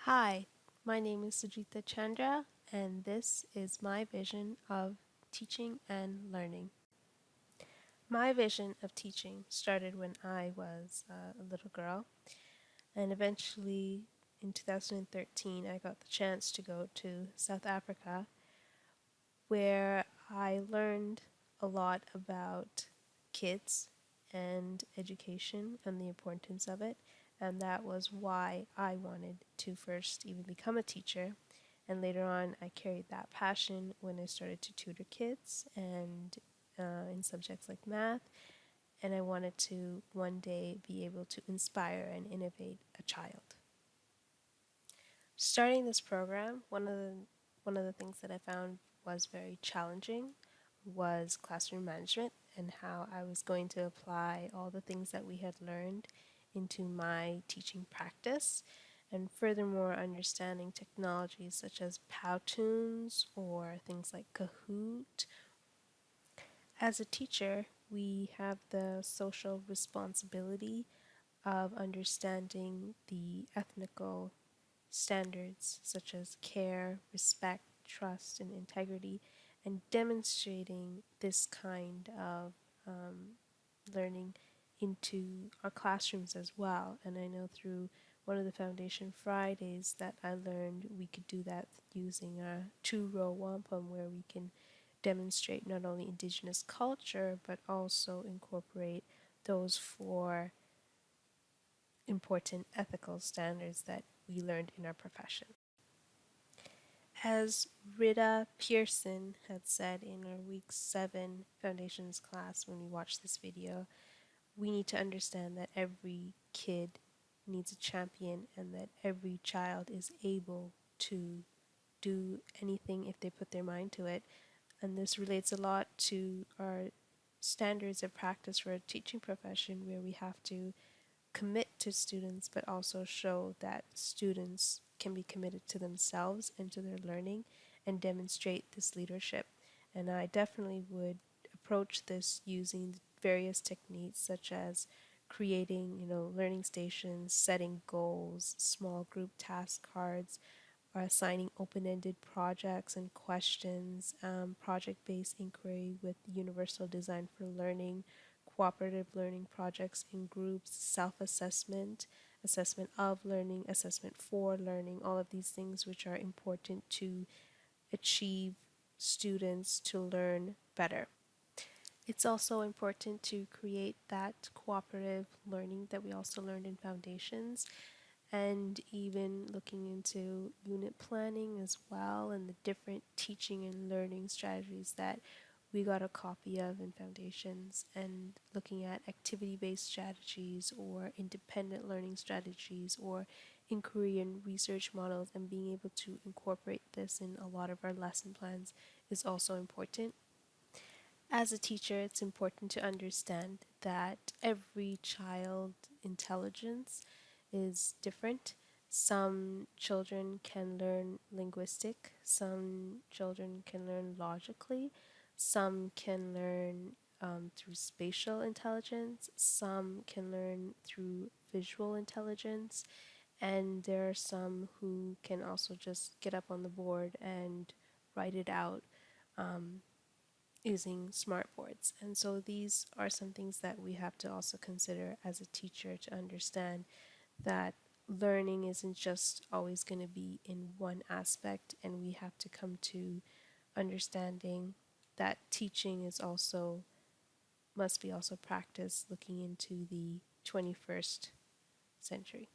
Hi, my name is Sujita Chandra, and this is my vision of teaching and learning. My vision of teaching started when I was a little girl, and eventually in 2013, I got the chance to go to South Africa, where I learned a lot about kids and education and the importance of it. And that was why I wanted to first even become a teacher. And later on, I carried that passion when I started to tutor kids and in subjects like math. And I wanted to one day be able to inspire and innovate a child. Starting this program, one of the things that I found was very challenging was classroom management and how I was going to apply all the things that we had learned into my teaching practice, and furthermore understanding technologies such as Powtoons or things like Kahoot. As a teacher, we have the social responsibility of understanding the ethnical standards such as care, respect, trust, and integrity, and demonstrating this kind of learning into our classrooms as well. And I know through one of the Foundation Fridays that I learned we could do that using a two-row wampum where we can demonstrate not only Indigenous culture but also incorporate those four important ethical standards that we learned in our profession. As Rita Pearson had said in our week 7 foundations class when we watched this video, we need to understand that every kid needs a champion and that every child is able to do anything if they put their mind to it. And this relates a lot to our standards of practice for a teaching profession where we have to commit to students but also show that students can be committed to themselves and to their learning and demonstrate this leadership. And I definitely would approach this using various techniques such as creating, learning stations, setting goals, small group task cards, or assigning open-ended projects and questions, project-based inquiry with universal design for learning, cooperative learning projects in groups, self-assessment, assessment of learning, assessment for learning, all of these things which are important to achieve students to learn better. It's also important to create that cooperative learning that we also learned in foundations, and even looking into unit planning as well and the different teaching and learning strategies that we got a copy of in foundations, and looking at activity-based strategies or independent learning strategies or inquiry and research models, and being able to incorporate this in a lot of our lesson plans is also important. As a teacher, it's important to understand that every child intelligence is different. Some children can learn linguistic, some children can learn logically, some can learn through spatial intelligence, some can learn through visual intelligence, and there are some who can also just get up on the board and write it out using smart boards. And so these are some things that we have to also consider as a teacher to understand that learning isn't just always going to be in one aspect, and we have to come to understanding that teaching is also must be also practiced looking into the 21st century.